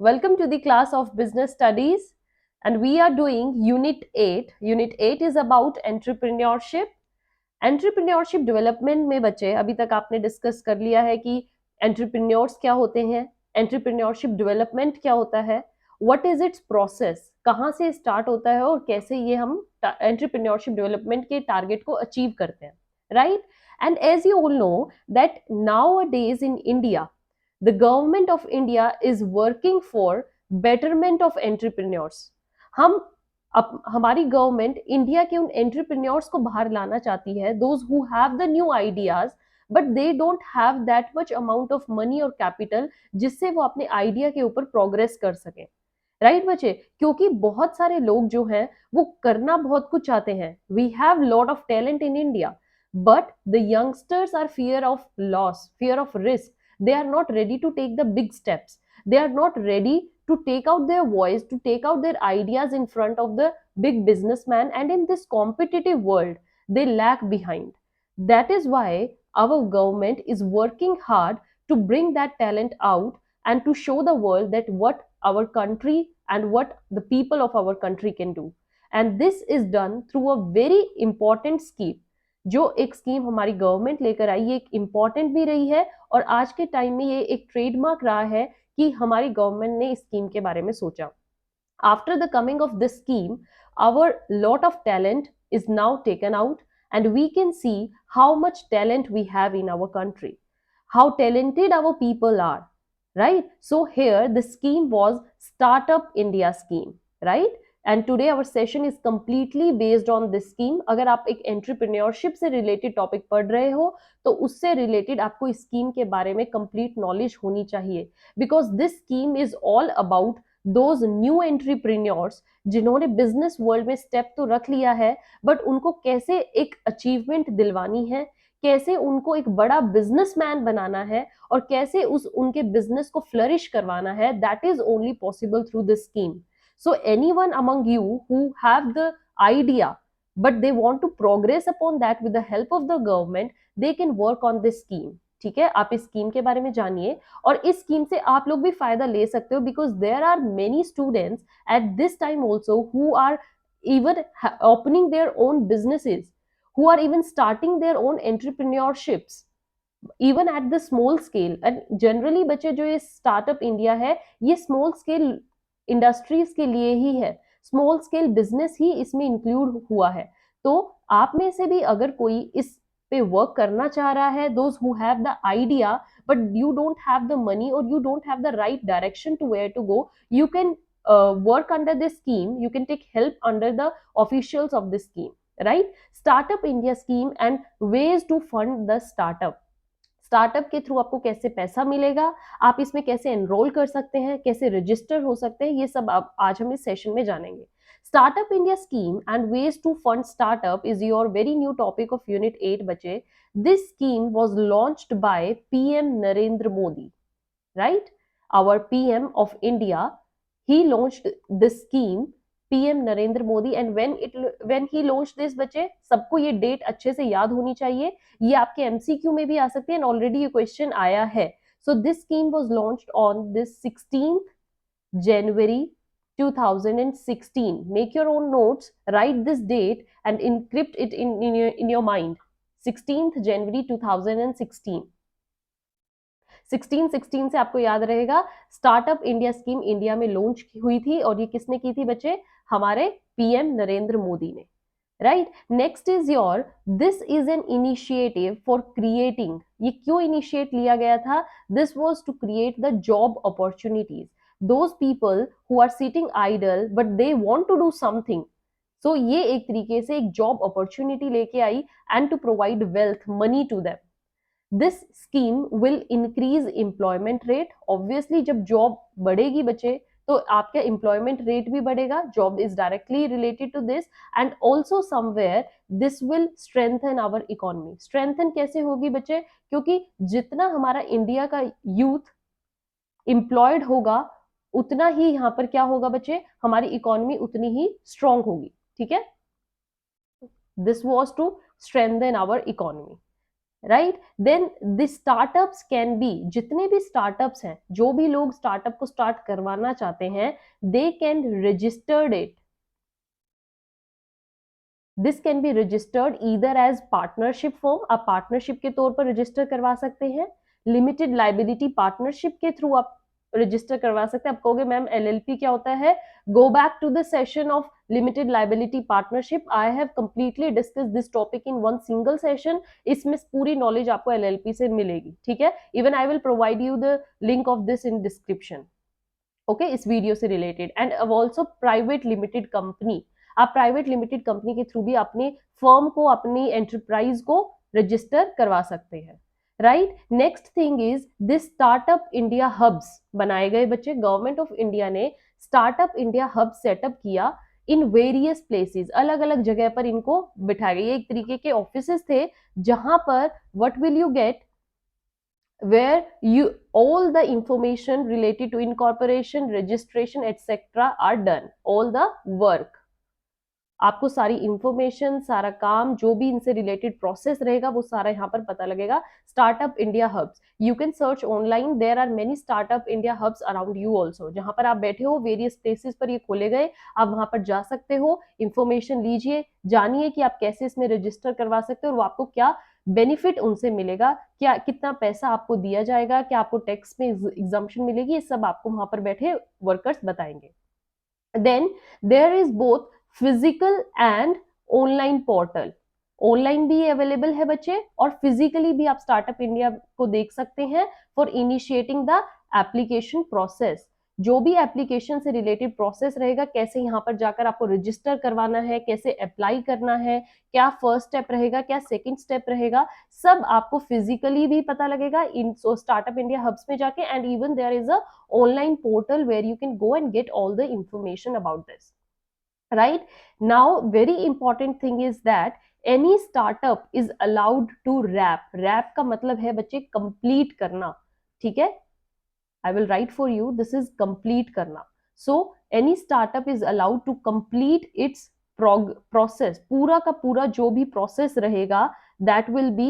Welcome to the class of business studies, and we are doing unit 8. Unit 8 is about entrepreneurship. Entrepreneurship development में बच्चे अभी तक आपने discuss कर लिया है कि एंटरप्रेन्योर्स क्या होते हैं, एंटरप्रेन्योरशिप डेवलपमेंट क्या होता है, व्हाट इज इट्स प्रोसेस, कहाँ से स्टार्ट होता है और कैसे ये हम एंटरप्रेन्योरशिप डेवलपमेंट के टारगेट को अचीव करते हैं, right? And as you all know that nowadays in India the government of India is working for betterment of entrepreneurs. हम हमारी गवर्नमेंट इंडिया के उन एंटरप्रेन्योर्स को बाहर लाना चाहती है, those who have the new ideas but they don't have that much amount of money और कैपिटल जिससे वो अपने आइडिया के ऊपर प्रोग्रेस कर सके, राइट बच्चे? क्योंकि बहुत सारे लोग जो हैं वो करना बहुत कुछ चाहते हैं. We have lot of talent in India but the youngsters are fear of loss, fear of risk. They are not ready to take the big steps. They are not ready to take out their voice, to take out their ideas in front of the big businessman, and in this competitive world they lag behind. That is why our government is working hard to bring that talent out and to show the world that what our country and what the people of our country can do. And this is done through a very important scheme. जो एक scheme हमारी government लेकर आई, ये एक important भी रही है और आज के टाइम में ये एक ट्रेडमार्क रहा है कि हमारी गवर्नमेंट ने इस स्कीम के बारे में सोचा. After the coming of this scheme, our lot of talent is now taken out and we can see how much talent we have in our country, how talented our people are, right? So here the scheme was Startup India scheme, right? And today our session is completely based on this scheme. अगर आप एक entrepreneurship से related topic पढ़ रहे हो तो उससे related आपको इस स्कीम के बारे में कंप्लीट नॉलेज होनी चाहिए, because this scheme is all about those new entrepreneurs जिन्होंने बिजनेस वर्ल्ड में स्टेप तो रख लिया है बट उनको कैसे एक अचीवमेंट दिलवानी है, कैसे उनको एक बड़ा बिजनेसमैन बनाना है और कैसे उस उनके बिजनेस को फ्लरिश करवाना है. That is only possible through this scheme. So anyone among you who have the idea but they want to progress upon that with the help of the government, they can work on this scheme. ठीक है, आप इस scheme के बारे में जानिए और इस स्कीम से आप लोग भी फायदा ले सकते हो, because there are many students at this time also who are even opening their own businesses, who are even starting their own entrepreneurships even at the small scale. and generally बच्चे जो ये स्टार्टअप इंडिया है ये small scale industries के लिए ही है, small scale business ही इसमें include हुआ है. तो आप में से भी अगर कोई इस पे वर्क करना चाह रहा है, those who have the idea but you don't have the money और you don't have the right direction to where to go, you can work under this scheme. You can take help under the officials of this scheme, right? Startup India scheme and ways to fund the startup. Startup के through आपको कैसे पैसा मिलेगा, आप इसमें कैसे enrol कर सकते हैं, कैसे रजिस्टर हो सकते हैं, ये सब आज हम इस सेशन में जानेंगे. Startup India scheme and ways to fund startup is your very new topic of unit 8 बच्चे. This scheme was launched by PM Narendra Modi, right? Our PM of India, he launched this scheme, PM Narendra Modi. and when he launched this बच्चे, सबको ये date अच्छे से याद होनी चाहिए, ये आपके एमसीक्यू में भी आ सकती है, एंड ऑलरेडी ये क्वेश्चन आया है. So this scheme was launched on this 16th January 2016. Make your own notes, write this date and encrypt it in your mind. 16th January 2016. 1616 से आपको याद रहेगा स्टार्टअप इंडिया स्कीम इंडिया में launch हुई थी और ये किसने की थी बच्चे? हमारे पीएम नरेंद्र मोदी ने, right? Next is your this is an initiative for creating. ये क्यों इनिशिएट लिया गया था? This was to create the job opportunities. Those people who are sitting idle but they want to do something. So ये एक तरीके से एक जॉब अपॉर्चुनिटी लेके आई and to provide wealth, money to them. This scheme will increase employment rate. Obviously जब job बढ़ेगी बच्चे तो आपका एम्प्लॉयमेंट रेट भी बढ़ेगा. Job is directly related to this and also somewhere this will strengthen our economy. Strengthen कैसे होगी बच्चे? क्योंकि जितना हमारा इंडिया का यूथ एम्प्लॉयड होगा उतना ही यहाँ पर क्या होगा बच्चे? हमारी इकोनॉमी उतनी ही स्ट्रांग होगी. ठीक है, this was to strengthen our economy. Right. Then the startups can be, जितने भी स्टार्टअप्स हैं, जो भी लोग स्टार्टअप को स्टार्ट करवाना चाहते हैं, they can registered it, this can be registered either as partnership form, आप पार्टनरशिप के तौर पर रजिस्टर करवा सकते हैं, लिमिटेड लाइबिलिटी पार्टनरशिप के थ्रू आप रजिस्टर करवा सकते हैं। आप कहोगे मैम एलएलपी क्या होता है? Go back to the session of limited liability partnership, I have completely discuss this topic in one single session, इसमें पूरी नॉलेज आपको एलएलपी से मिलेगी, ठीक है। Even I will provide you the link of this in description, okay, इस video से रिलेटेड। And also private limited company, आप प्राइवेट लिमिटेड कंपनी के थ्रू भी अपने फर्म को, अपनी एंटरप्राइज को रजिस्टर करवा सकते हैं, right. Next thing is this startup India hubs बनाए गए बच्चे, गवर्नमेंट ऑफ इंडिया ने स्टार्टअप इंडिया हब सेटअप किया इन वेरियस प्लेसेस, अलग अलग जगह पर इनको बिठाया गया। ये एक तरीके के ऑफिसेस थे जहां पर what will you get, where you all the information related to incorporation, registration etc are done, all the work, आपको सारी इंफॉर्मेशन, सारा काम, जो भी इनसे रिलेटेड प्रोसेस रहेगा वो सारा यहाँ पर पता लगेगा। Startup India hubs, you can search online, there are many startup India hubs around you also, जहां पर आप बैठे हो वेरियस प्लेसेस पर ये खोले गए, आप वहां पर जा सकते हो, इंफॉर्मेशन लीजिए, जानिए कि आप कैसे इसमें रजिस्टर करवा सकते हो और वो आपको क्या बेनिफिट उनसे मिलेगा, क्या कितना पैसा आपको दिया जाएगा, क्या आपको टैक्स में एग्जम्पशन मिलेगी, ये सब आपको वहां पर बैठे वर्कर्स बताएंगे। Then there is both physical and online portal, online भी अवेलेबल है बच्चे और फिजिकली भी आप स्टार्टअप इंडिया को देख सकते हैं for initiating the application process, जो भी एप्लीकेशन से रिलेटेड प्रोसेस रहेगा, कैसे यहाँ पर जाकर आपको रजिस्टर करवाना है, कैसे अप्लाई करना है, क्या फर्स्ट स्टेप रहेगा, क्या सेकंड स्टेप रहेगा, सब आपको फिजिकली भी पता लगेगा इन स्टार्टअप इंडिया हब्स में जाके। And even there is a online portal where you can go and get all the information about this, right? Now very important thing is that any startup is allowed to wrap का मतलब है बच्चे complete करना, ठीक है। I will write for you, this is complete करना। So any startup is allowed to complete its process, पूरा का पूरा जो भी process रहेगा that will be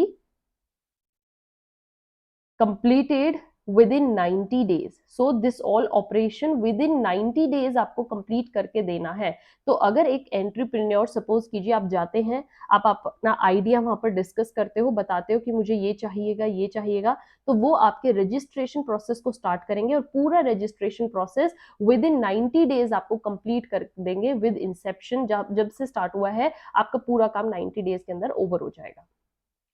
completed within 90 days, so this all operation within 90 days आपको complete करके देना है। तो अगर एक एंटरप्रेन्योर, सपोज कीजिए आप जाते हैं, आप अपना आइडिया वहां पर डिस्कस करते हो, बताते हो कि मुझे ये चाहिएगा ये चाहिएगा, तो वो आपके रजिस्ट्रेशन प्रोसेस को स्टार्ट करेंगे और पूरा registration process with in 90 days आपको कंप्लीट कर देंगे विद इंसेप्शन, जब से स्टार्ट हुआ है आपका पूरा काम 90 डेज के अंदर ओवर हो जाएगा,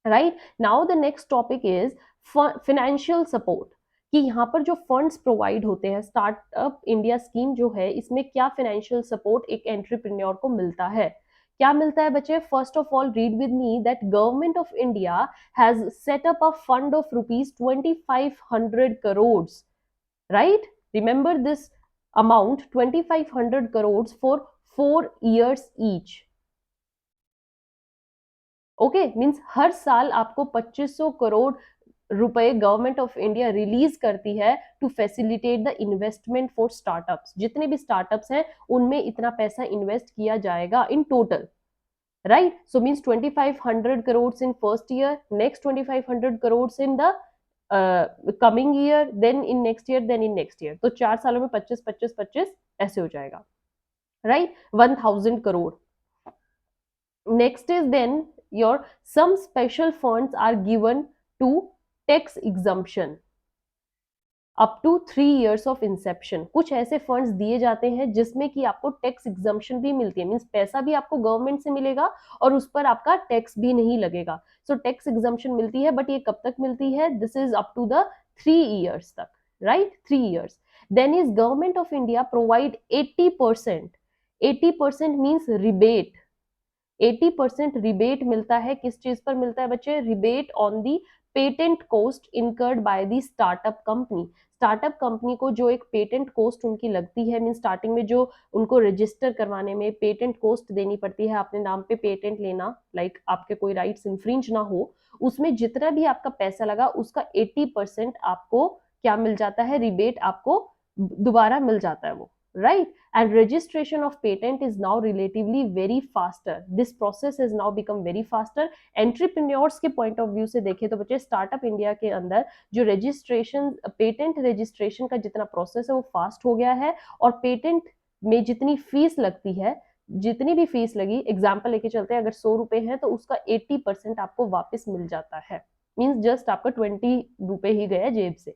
right. Now the next topic is financial support, कि यहाँ पर जो फंड्स प्रोवाइड होते हैं, स्टार्टअप इंडिया स्कीम जो है, इसमें क्या फाइनेंशियल सपोर्ट एक एंटरप्रेन्योर को मिलता है, क्या मिलता है बच्चे? First of all read with me that government of India has set up a fund of ₹2500 crore, right, remember this amount, 2500 crore for 4 years each, okay, means हर साल आपको 2500 करोड़ रुपए गवर्नमेंट ऑफ इंडिया रिलीज करती है to facilitate the investment for startups, जितने भी startups हैं उनमें इतना पैसा इन्वेस्ट किया जाएगा in total, right. So means 2500 crore in first year, next 2500 crore in the coming year, then in next year, then in next year, तो 4 सालों में 25 25 25 ऐसे हो जाएगा, right, 1000 crore. Next is then your some special funds are given to tax exemption up to 3 years of inception, कुछ ऐसे funds दिए जाते हैं जिसमें कि आपको टैक्स एग्जम्पशन भी मिलती है, मींस पैसा भी आपको गवर्नमेंट से मिलेगा और उस पर आपका टैक्स भी नहीं लगेगा। सो टैक्स एग्जम्पशन मिलती है, बट ये कब तक मिलती है? This is up to the 3 years तक, राइट, 3 years। Then is government of India provide 80%, 80% means rebate, 80% rebate मिलता है, किस चीज पर मिलता है बच्चे? Rebate on the patent cost incurred by the startup company, startup company को जो एक पेटेंट कॉस्ट उनकी लगती है, मीन स्टार्टिंग में जो उनको रजिस्टर करवाने में पेटेंट कॉस्ट देनी पड़ती है, अपने नाम पे पेटेंट लेना, लाइक आपके कोई राइट्स इंफ्रिंज ना हो, उसमें जितना भी आपका पैसा लगा उसका 80% आपको क्या मिल जाता है? रिबेट आपको दोबारा मिल जाता है वो, right? And registration of patent is now relatively very faster. This process has now become very faster. Entrepreneurs के पॉइंट ऑफ व्यू से देखें तो बच्चे स्टार्टअप इंडिया के अंदर जो रजिस्ट्रेशन, पेटेंट रजिस्ट्रेशन का जितना प्रोसेस है वो फास्ट हो गया है, और पेटेंट में जितनी फीस लगती है, जितनी भी फीस लगी, एग्जाम्पल लेके चलते हैं, अगर 100 रुपए है तो उसका 80% आपको वापस मिल जाता है, मीन्स जस्ट आपका 20 रुपए ही गया जेब से.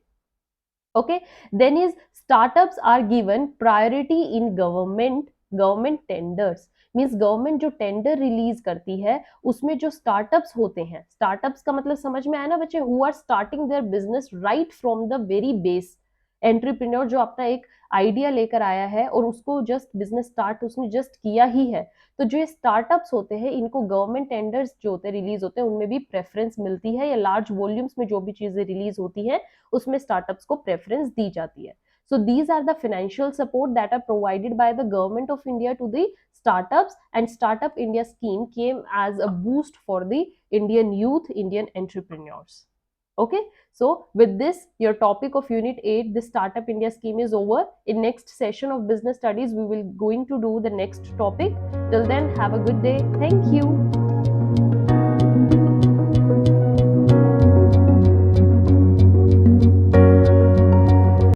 Okay, then is startups are given priority in government tenders. Means government जो टेंडर रिलीज करती है उसमें जो स्टार्टअप्स होते हैं, स्टार्टअप्स का मतलब समझ में आया ना बच्चे, who are starting their business right from the very base. Entrepreneur जो अपना एक आइडिया लेकर आया है और उसको जस्ट बिजनेस स्टार्ट उसने जस्ट किया ही है, तो जो ये स्टार्टअप्स होते हैं इनको गवर्नमेंट टेंडर्स जो होते हैं रिलीज होते हैं उनमें भी प्रेफरेंस मिलती है, या लार्ज वॉल्यूम्स में जो भी चीजें रिलीज होती हैं उसमें स्टार्टअप्स को प्रेफरेंस दी जाती है. So these are the financial support that are provided by the government of India to the startups, and Startup India scheme came as a boost for the Indian youth, Indian entrepreneurs. Okay, so with this your topic of unit 8, the Startup India scheme, is over. In next session of business studies we will going to do the next topic. Till then, have a good day. Thank you.